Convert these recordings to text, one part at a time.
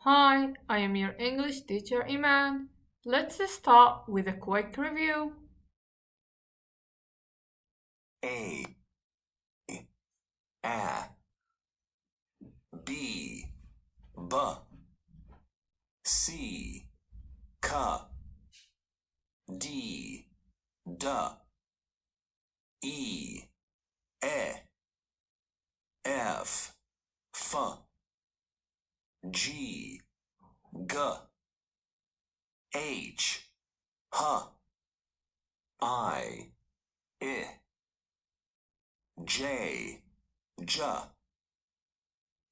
Hi, I am your English teacher Iman. Let's start with a quick review. A, B, B, C, C, D, D, E, F, F, G, G, H, H, I, J, J,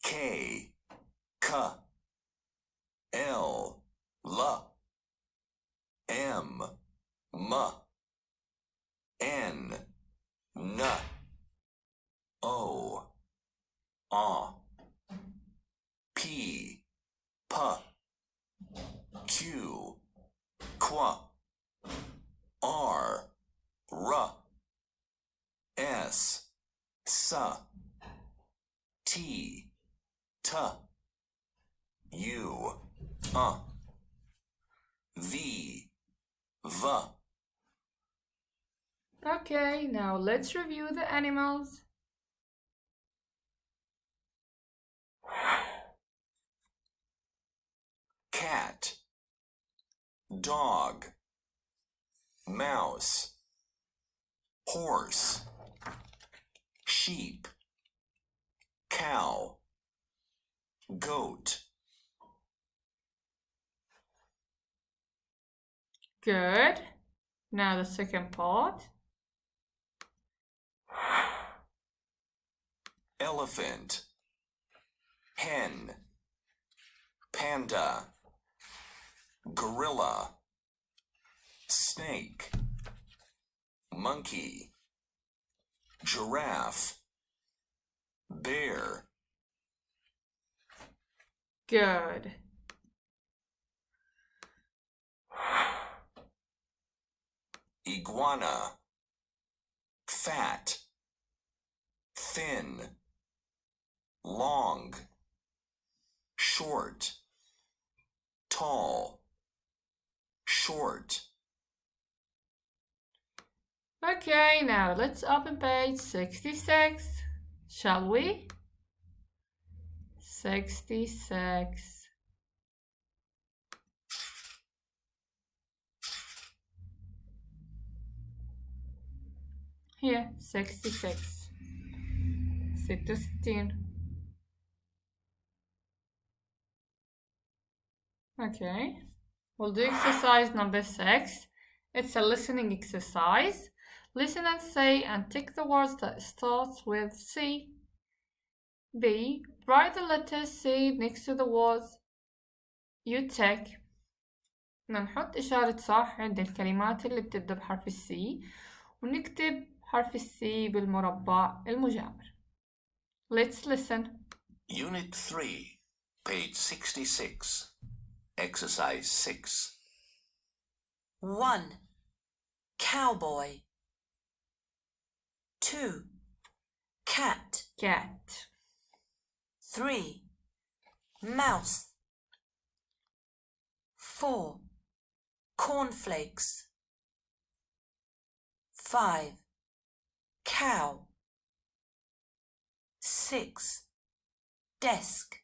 K, K, L, L, M, M, N, N, O, P, P, Q, Q, R, R, S, S, T, T, U, V, V. Okay, now let's review the animals. Cat, dog, mouse, horse, sheep, cow, goat. Good. Now the second part. Elephant, hen, panda, gorilla, snake, monkey, giraffe, bear. Good. Iguana, fat, thin, long, short, tall, short. Okay, now let's open page 66. Shall we? 66. Here, 66. 66. Okay. We'll do exercise number 6. It's a listening exercise. Listen and say and tick the words that starts with C. B. Write the letter C next to the words you tick. نحط إشارة صح عند الكلمات اللي بتبدأ بحرف السي ونكتب حرف السي بالمربع المجاور. Let's listen. Unit 3, page 66. Exercise 6. 1. Cowboy. 2. Cat. Cat. 3. Mouse. 4. Cornflakes. 5. Cow. 6. Desk.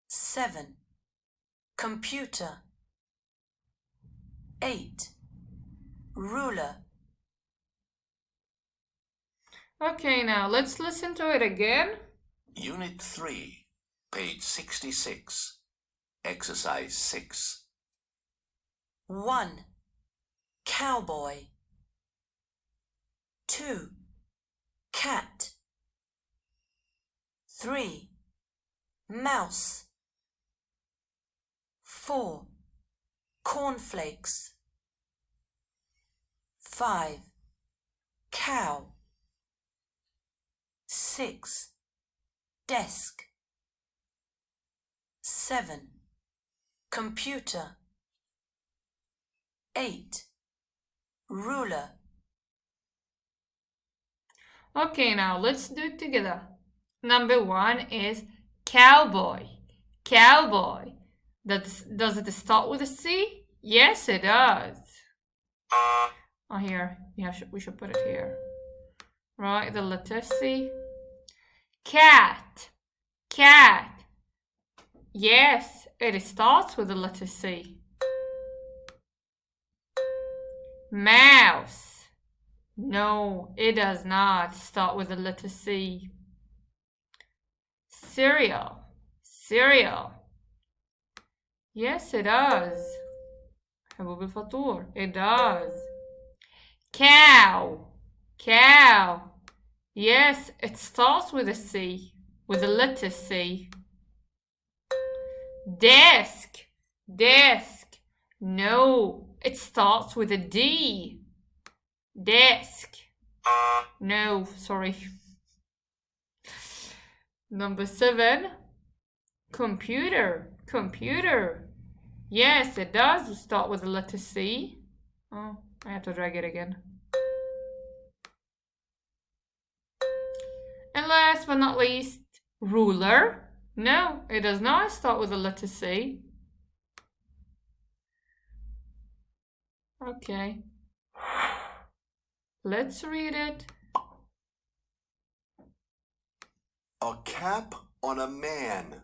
7. Computer. 8. Ruler. Okay, now let's listen to it again. Unit 3, page 66. Exercise 6. 1. Cowboy. 2. Cat. 3. Mouse. 4. Cornflakes. 5. Cow. 6. Desk. 7. Computer. 8. Ruler. Okay, now let's do it together. Number 1 is cowboy. Cowboy. Does it start with a C? Yes, it does. Oh, here. We should put it here. Right, the letter C. Cat. Cat. Yes, it starts with the letter C. Mouse. No, it does not start with the letter C. Cereal. Cereal. Yes, it does. حبوب الفطور. It does. Cow. Cow. Yes, it starts with a C. With the letter C. Desk. Desk. No, it starts with a D. Desk. No, sorry. Number 7. Computer. Computer. Yes, it does start with the letter C. Oh, I have to drag it again. And last but not least, ruler. No, it does not start with the letter C. Okay. Let's read it. A cap on a man.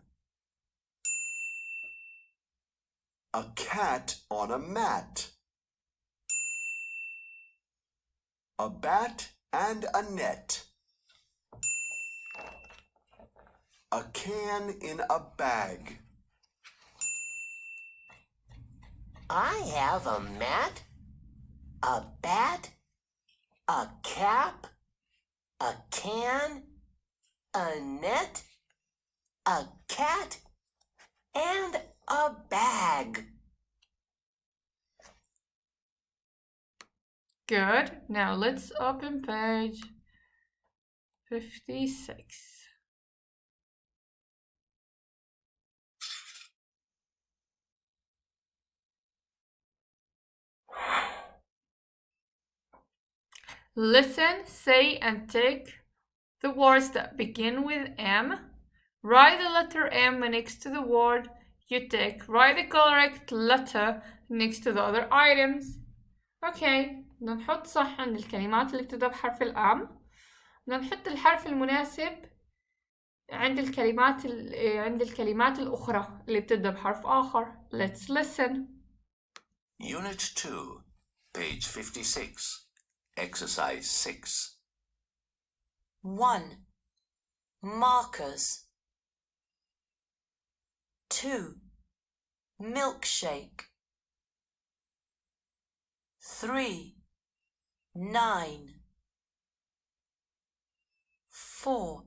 A cat on a mat. A bat and a net. A can in a bag. I have a mat, a bat, a cap, a can, a net, a cat, and a bag. Good. Now let's open page 56. Listen, say, and take the words that begin with M. Write the letter M next to the word you take. Write the correct letter next to the other items. Okay, بدنا نحط صح عند الكلمات اللي بتبدأ بحرف الأم. بدنا نحط الحرف المناسب عند الكلمات الأخرى اللي بتبدأ بحرف آخر. Let's listen. Unit 2, page 56, exercise 6. 1. Markers. 2. Milkshake. 3. 9. 4.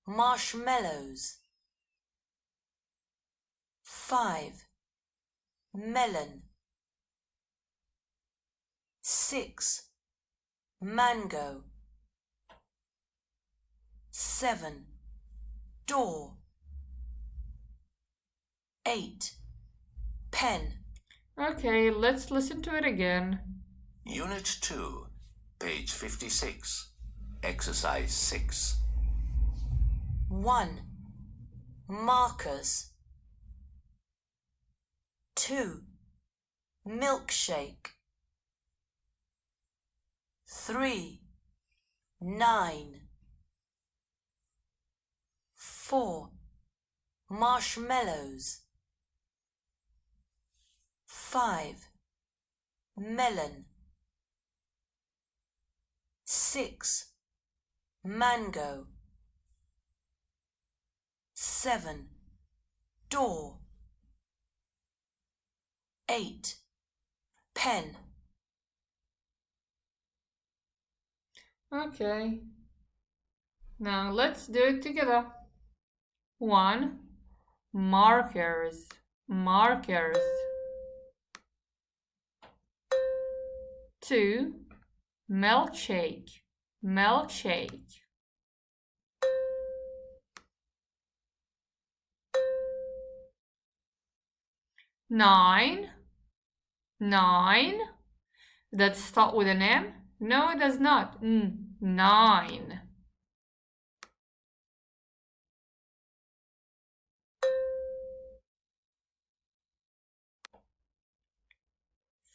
Marshmallows. 5. Melon. 6. Mango. 7. Door. 8. Pen. Okay, let's listen to it again. Unit 2, page 56, exercise 6. 1. Markers. 2. Milkshake. 3. 9. 4. Marshmallows. 5. Melon. 6. Mango. 7. Door. 8. Pen. Okay. Now let's do it together. 1. Markers. Markers. 2. Milkshake. Milkshake. 9. 9. Does that start with an M? No, it does not. 9.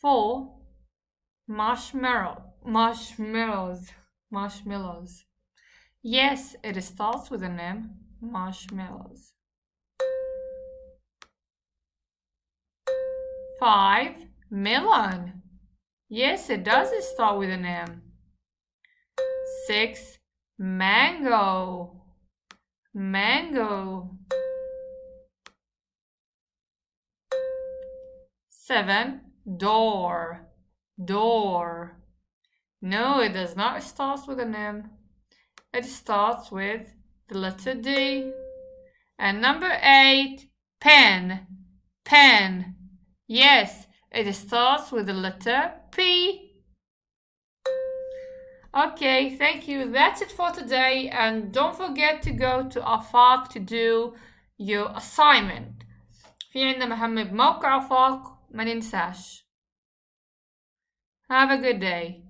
4. Marshmallows. Yes, it starts with an M. Marshmallows. 5. Melon. Yes, it does start with an M. 6. Mango. 7. Door. No, it does not start with an M. It starts with the letter D. And number 8, pen. Yes, it starts with the letter P. Okay, thank you. That's it for today. And don't forget to go to Afaq to do your assignment. في عندنا مهمة بموقع أفاق ما ننساش. Have a good day.